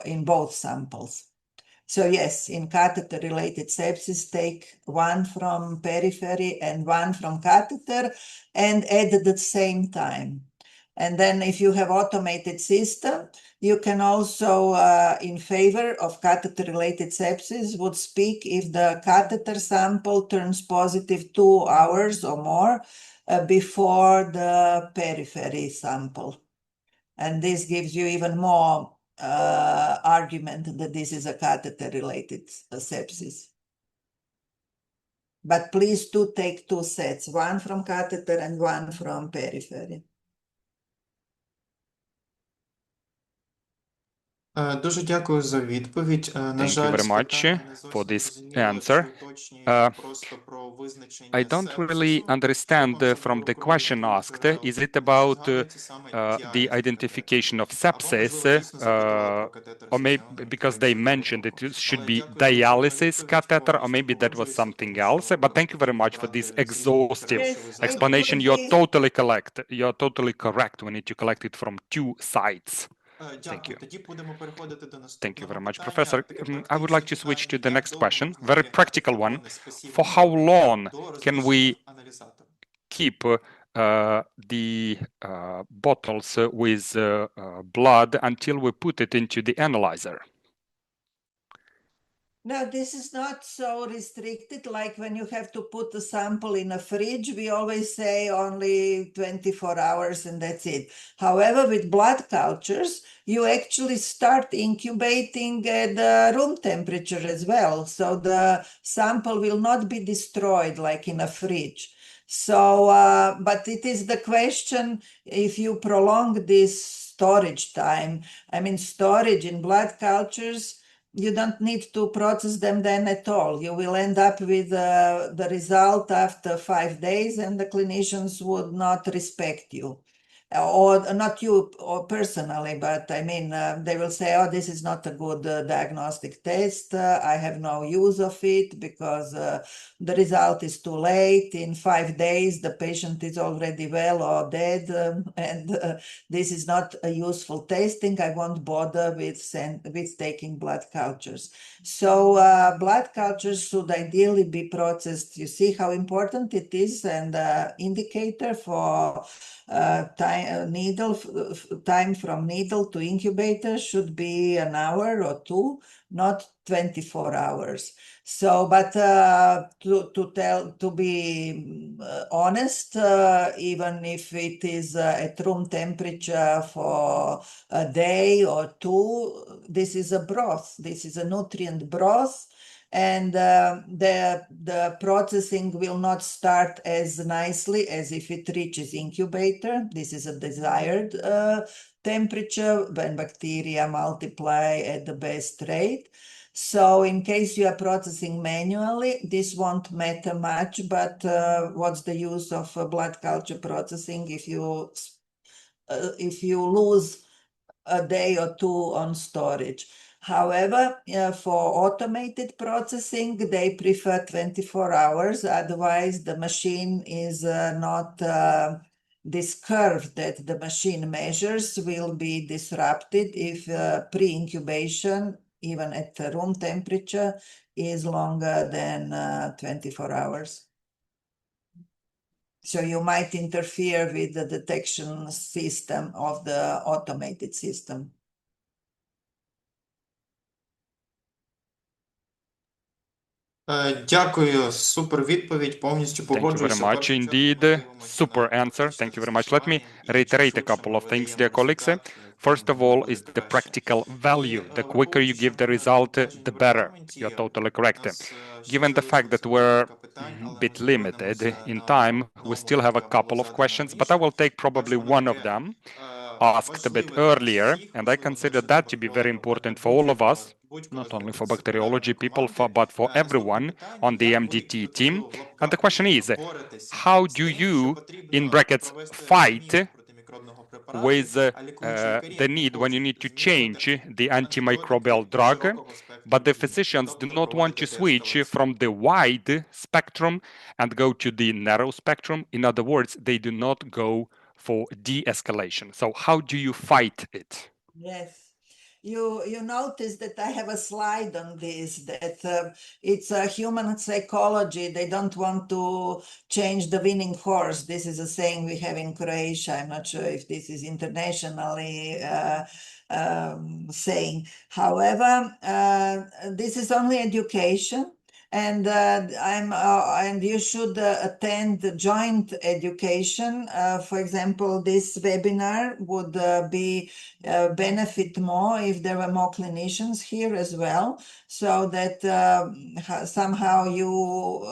in both samples. So yes, in catheter-related sepsis, take one from periphery and one from catheter and at the same time. And then if you have automated system, you can also, in favor of catheter-related sepsis, would speak if the catheter sample turns positive 2 hours or more before the periphery sample. And this gives you even more argument that this is a catheter-related sepsis. But please do take two sets, one from catheter and one from periphery. Дуже дякую за відповідь. На Thank you жаль, very much for this answer. I don't really understand from the question asked. Is it about the identification of sepsis, or maybe because they mentioned it should be dialysis catheter, or maybe that was something else? But thank you very much for this exhaustive explanation. You're totally correct. You're totally correct. We need to collect it from two sides. Thank you. Thank you very much, Professor. I would like to switch to the next question, very practical one. For how long can we keep the bottles with blood until we put it into the analyzer? No, this is not so restricted like when you have to put the sample in a fridge. We always say only 24 hours and that's it. However, with blood cultures, you actually start incubating at the room temperature as well. So the sample will not be destroyed like in a fridge. So, but it is the question if you prolong this storage time. I mean, storage in blood cultures, you don't need to process them then at all. You will end up with the result after 5 days and the clinicians would not respect you. or not you or personally, but I mean, they will say, oh, this is not a good diagnostic test. I have no use of it because the result is too late. In 5 days, the patient is already well or dead, and this is not a useful testing. I won't bother with taking blood cultures. So blood cultures should ideally be processed. You see how important it is, and indicator for time from needle to incubator should be an hour or two, not 24 hours. So, but to be honest, even if it is at room temperature for a day or two, this is a broth. This is a nutrient broth. And the processing will not start as nicely as if it reaches incubator. This is a desired temperature when bacteria multiply at the best rate. So in case you are processing manually, this won't matter much, but what's the use of blood culture processing if you lose a day or two on storage? However, for automated processing, they prefer 24 hours. Otherwise, the machine is not, this curve that the machine measures will be disrupted if pre-incubation, even at room temperature, is longer than 24 hours. So you might interfere with the detection system of the automated system. Дякую, супер відповідь, повністю Thank you very погоджуюся. much indeed. Super answer. Thank you very much. Let me reiterate a couple of things, dear colleagues. First of all is the practical value. The quicker you give the result, the better. You're totally correct. Given the fact that we're a bit limited in time, we still have a couple of questions, but I will take probably one of them asked a bit earlier, and I consider that to be very important for all of us, not only for bacteriology people, but for everyone on the MDT team. And the question is, how do you, in brackets, fight with the need when you need to change the antimicrobial drug, but the physicians do not want to switch from the wide spectrum and go to the narrow spectrum? In other words, they do not go for de-escalation. So how do you fight it? Yes. You notice that I have a slide on this, that it's a human psychology. They don't want to change the winning horse. This is a saying we have in Croatia. I'm not sure if this is internationally saying. However, this is only education. And and you should attend joint education. For example, this webinar would benefit more if there were more clinicians here as well, so that somehow you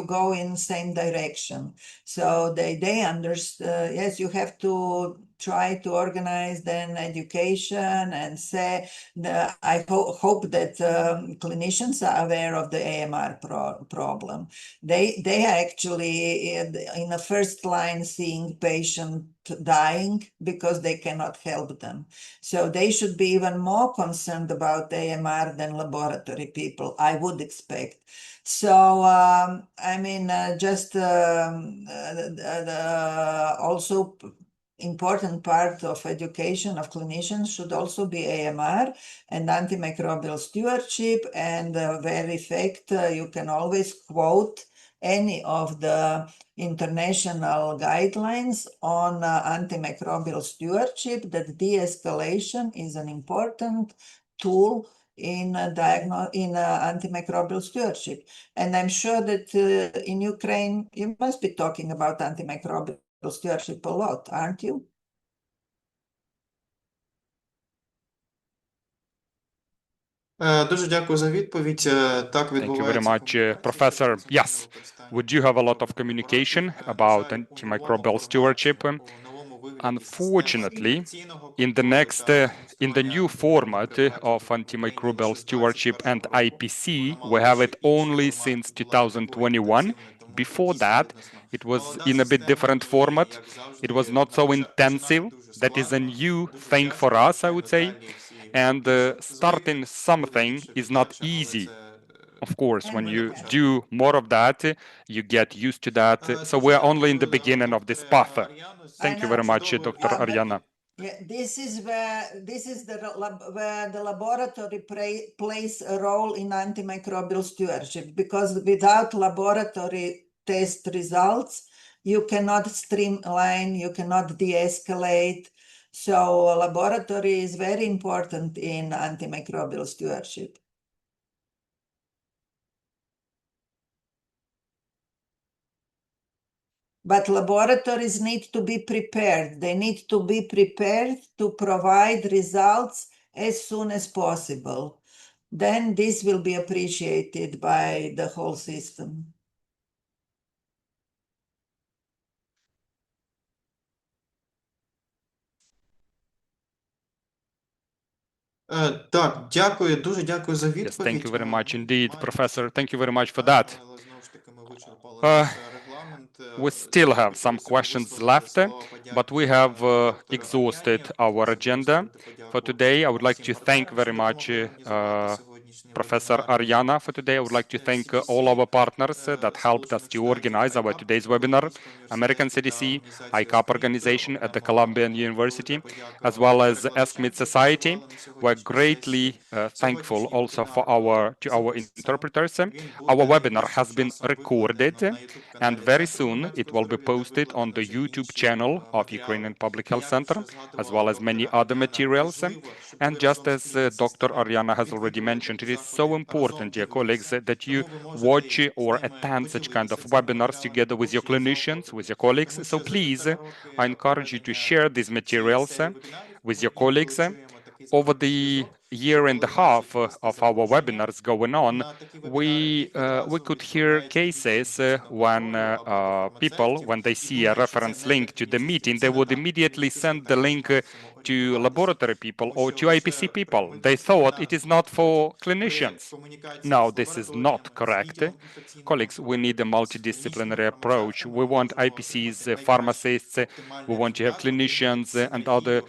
go in same direction. So they understand. Yes, you have to try to organize then education and say, I hope that clinicians are aware of the AMR problem. They are actually in the first line seeing patient dying because they cannot help them. So they should be even more concerned about AMR than laboratory people, I would expect. So, I mean, just also important part of education of clinicians should also be AMR and antimicrobial stewardship, and very fact you can always quote any of the international guidelines on antimicrobial stewardship, that de-escalation is an important tool in antimicrobial stewardship. And I'm sure that in Ukraine you must be talking about antimicrobial stewardship a lot, aren't you? Дуже дякую за відповідь. Так Thank you very much, Professor. Yes, we do have a lot of communication about antimicrobial stewardship. Unfortunately, in the new format of antimicrobial stewardship and IPC, we have it only since 2021. Before that, It was in a bit different format. It was not so intensive. That is a new thing for us, I would say. And starting something is not easy. Of course, when you do more of that, you get used to that. So we're only in the beginning of this path. Thank you very much, Dr. Arjana. Yeah, this is where the laboratory plays a role in antimicrobial stewardship, because without laboratory test results, you cannot streamline, you cannot de-escalate. So laboratory is very important in antimicrobial stewardship. But laboratories need to be prepared. They need to be prepared to provide results as soon as possible. Then this will be appreciated by the whole system. Так, дякую, дуже дякую за Yes, відповідь. thank you very much indeed, Professor. Thank you very much for that. We still have some questions left, but we have exhausted our agenda for today. I would like to thank very much Professor Arjana for today. I would like to thank all our partners that helped us to organize our today's webinar, American CDC, ICAP organization at the Columbian University, as well as ESCMID Society. We're greatly thankful also for to our interpreters. Our webinar has been recorded, and very soon it will be posted on the YouTube channel of Ukrainian Public Health Center, as well as many other materials. And just as Dr. Arjana has already mentioned, it is so important, dear colleagues, that you watch or attend such kind of webinars together with your clinicians, with your colleagues. So please, I encourage you to share these materials with your colleagues. Over the year and a half of our webinars going on, we could hear cases when people, when they see a reference link to the meeting, they would immediately send the link to laboratory people or to IPC people. They thought it is not for clinicians. No, this is not correct. Colleagues, we need a multidisciplinary approach. We want IPCs, pharmacists, we want to have clinicians and other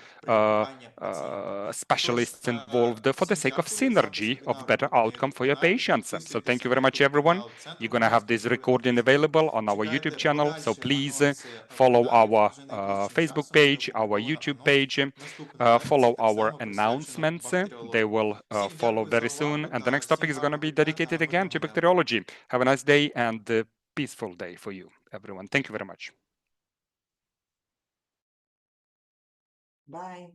specialists involved for the sake of synergy of better outcome for your patients. So thank you very much, everyone. You're going to have this recording available on our YouTube channel. So please follow our Facebook page, our YouTube page, follow our announcements. They will follow very soon. And the next topic is going to be dedicated again to bacteriology. Have a nice day and a peaceful day for you, everyone. Thank you very much. Bye.